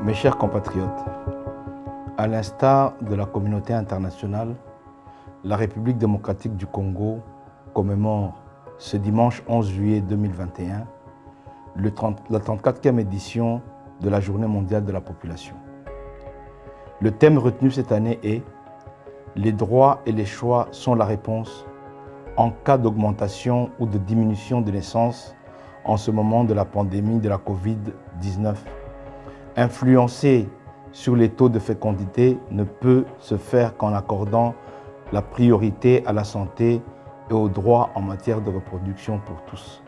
Mes chers compatriotes, à l'instar de la communauté internationale, la République démocratique du Congo commémore ce dimanche 11 juillet 2021 la 34e édition de la Journée mondiale de la population. Le thème retenu cette année est « Les droits et les choix sont la réponse en cas d'augmentation ou de diminution de naissance en ce moment de la pandémie de la Covid-19. Influencer sur les taux de fécondité ne peut se faire qu'en accordant la priorité à la santé et aux droits en matière de reproduction pour tous. »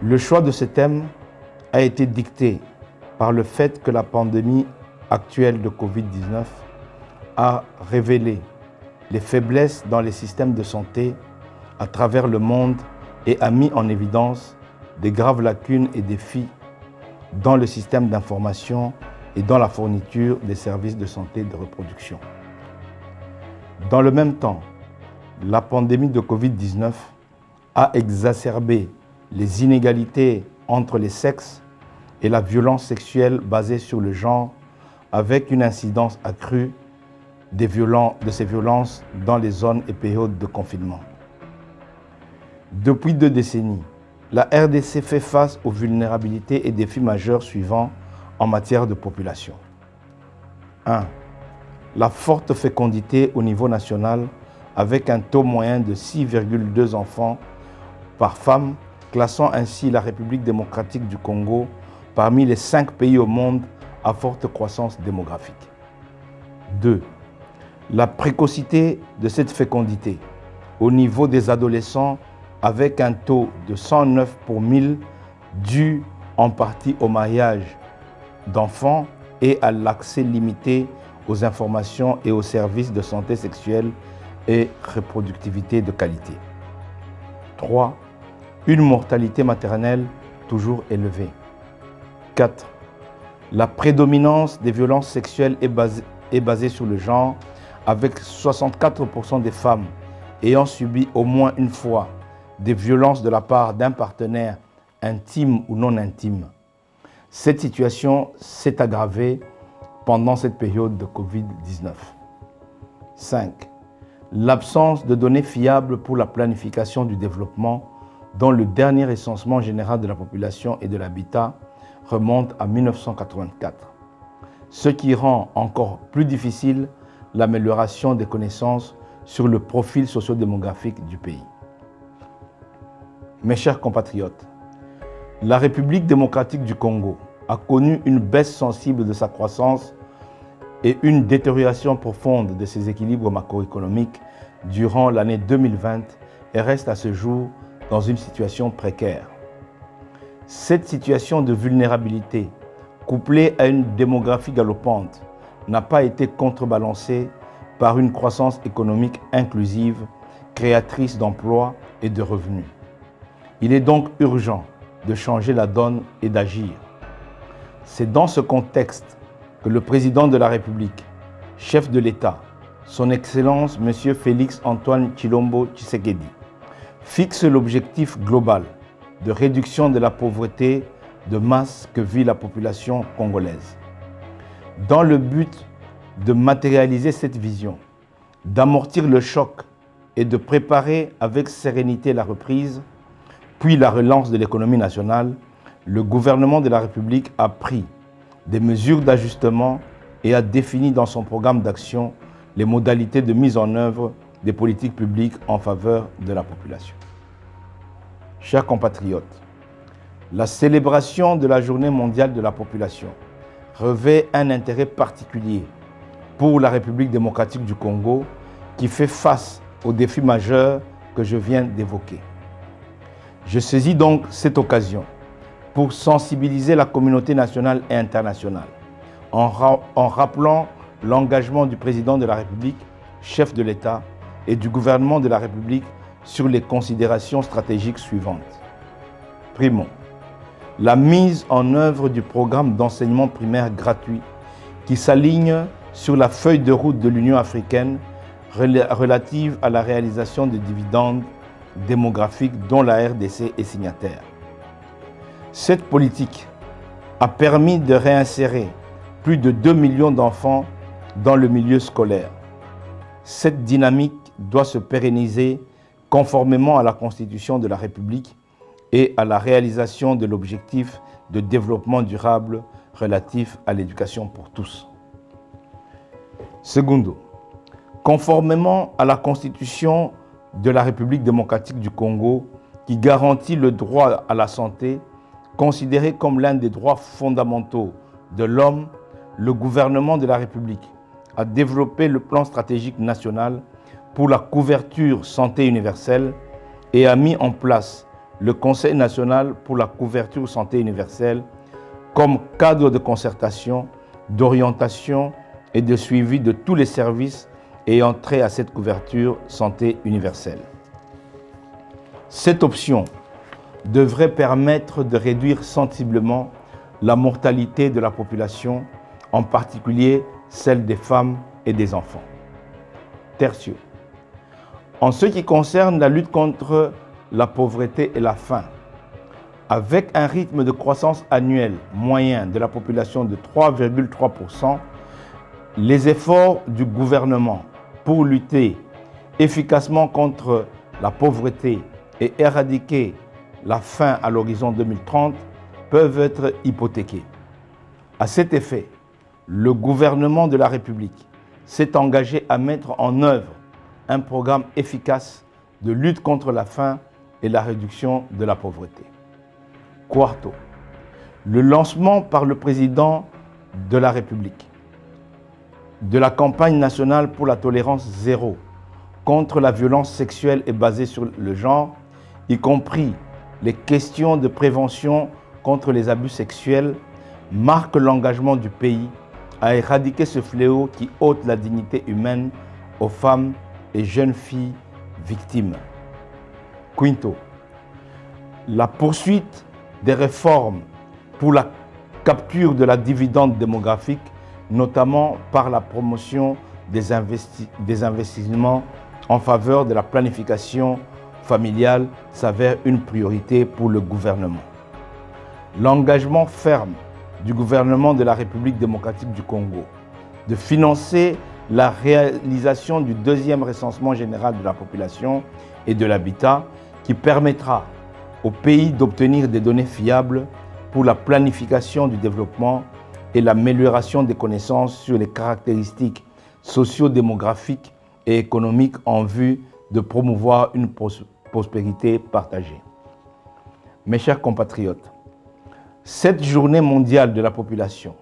Le choix de ce thème a été dicté par le fait que la pandémie actuelle de Covid-19 a révélé les faiblesses dans les systèmes de santé à travers le monde et a mis en évidence des graves lacunes et défis dans le système d'information et dans la fourniture des services de santé de reproduction. Dans le même temps, la pandémie de Covid-19 a exacerbé les inégalités entre les sexes et la violence sexuelle basée sur le genre, avec une incidence accrue de ces violences dans les zones et périodes de confinement. Depuis 2 décennies, la RDC fait face aux vulnérabilités et défis majeurs suivants en matière de population. 1. La forte fécondité au niveau national, avec un taux moyen de 6,2 enfants par femme, classant ainsi la République démocratique du Congo parmi les 5 pays au monde à forte croissance démographique. 2. La précocité de cette fécondité au niveau des adolescents, avec un taux de 109 pour 1000 dû en partie au mariage d'enfants et à l'accès limité aux informations et aux services de santé sexuelle et reproductivité de qualité. 3. Une mortalité maternelle toujours élevée. 4. La prédominance des violences sexuelles est basée sur le genre, avec 64% des femmes ayant subi au moins une fois des violences de la part d'un partenaire intime ou non intime. Cette situation s'est aggravée pendant cette période de Covid-19. 5. L'absence de données fiables pour la planification du développement, dont le dernier recensement général de la population et de l'habitat remonte à 1984, ce qui rend encore plus difficile l'amélioration des connaissances sur le profil socio-démographique du pays. Mes chers compatriotes, la République démocratique du Congo a connu une baisse sensible de sa croissance et une détérioration profonde de ses équilibres macroéconomiques durant l'année 2020 et reste à ce jour dans une situation précaire. Cette situation de vulnérabilité, couplée à une démographie galopante, n'a pas été contrebalancée par une croissance économique inclusive, créatrice d'emplois et de revenus. Il est donc urgent de changer la donne et d'agir. C'est dans ce contexte que le président de la République, chef de l'État, son Excellence M. Félix Antoine Tshilombo Tshisekedi, fixe l'objectif global de réduction de la pauvreté de masse que vit la population congolaise. Dans le but de matérialiser cette vision, d'amortir le choc et de préparer avec sérénité la reprise, puis la relance de l'économie nationale, le gouvernement de la République a pris des mesures d'ajustement et a défini dans son programme d'action les modalités de mise en œuvre des politiques publiques en faveur de la population. Chers compatriotes, la célébration de la Journée mondiale de la population revêt un intérêt particulier pour la République démocratique du Congo qui fait face aux défis majeurs que je viens d'évoquer. Je saisis donc cette occasion pour sensibiliser la communauté nationale et internationale en rappelant l'engagement du président de la République, chef de l'État, et du gouvernement de la République sur les considérations stratégiques suivantes. Primo, la mise en œuvre du programme d'enseignement primaire gratuit qui s'aligne sur la feuille de route de l'Union africaine relative à la réalisation des dividendes démographiques dont la RDC est signataire. Cette politique a permis de réinsérer plus de 2 millions d'enfants dans le milieu scolaire. Cette dynamique doit se pérenniser conformément à la Constitution de la République et à la réalisation de l'objectif de développement durable relatif à l'éducation pour tous. Secondo, conformément à la Constitution de la République démocratique du Congo qui garantit le droit à la santé, considéré comme l'un des droits fondamentaux de l'homme, le gouvernement de la République a développé le plan stratégique national pour la couverture santé universelle et a mis en place le Conseil national pour la couverture santé universelle comme cadre de concertation, d'orientation et de suivi de tous les services ayant trait à cette couverture santé universelle. Cette option devrait permettre de réduire sensiblement la mortalité de la population, en particulier celle des femmes et des enfants. Tertio. En ce qui concerne la lutte contre la pauvreté et la faim, avec un rythme de croissance annuel moyen de la population de 3,3%, les efforts du gouvernement pour lutter efficacement contre la pauvreté et éradiquer la faim à l'horizon 2030 peuvent être hypothéqués. À cet effet, le gouvernement de la République s'est engagé à mettre en œuvre un programme efficace de lutte contre la faim et la réduction de la pauvreté. Quarto, le lancement par le président de la République de la campagne nationale pour la tolérance zéro contre la violence sexuelle et basée sur le genre, y compris les questions de prévention contre les abus sexuels, marque l'engagement du pays à éradiquer ce fléau qui ôte la dignité humaine aux femmes et jeunes filles victimes. Quinto, la poursuite des réformes pour la capture de la dividende démographique, notamment par la promotion des investissements en faveur de la planification familiale, s'avère une priorité pour le gouvernement. L'engagement ferme du gouvernement de la République démocratique du Congo de financer la réalisation du deuxième recensement général de la population et de l'habitat qui permettra au pays d'obtenir des données fiables pour la planification du développement et l'amélioration des connaissances sur les caractéristiques socio-démographiques et économiques en vue de promouvoir une prospérité partagée. Mes chers compatriotes, cette journée mondiale de la population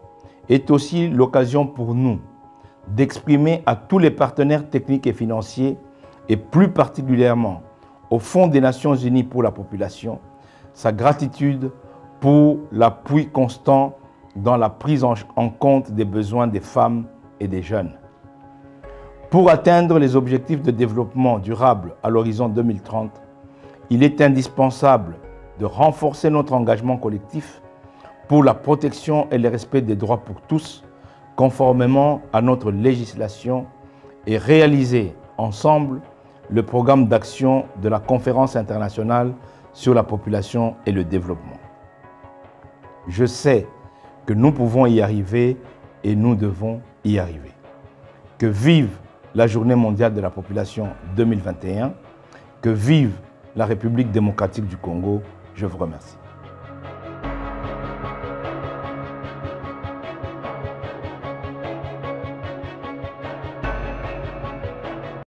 est aussi l'occasion pour nous d'exprimer à tous les partenaires techniques et financiers, et plus particulièrement au Fonds des Nations Unies pour la population, sa gratitude pour l'appui constant dans la prise en compte des besoins des femmes et des jeunes. Pour atteindre les objectifs de développement durable à l'horizon 2030, il est indispensable de renforcer notre engagement collectif pour la protection et le respect des droits pour tous, conformément à notre législation, et réaliser ensemble le programme d'action de la Conférence internationale sur la population et le développement. Je sais que nous pouvons y arriver et nous devons y arriver. Que vive la Journée mondiale de la population 2021, que vive la République démocratique du Congo. Je vous remercie.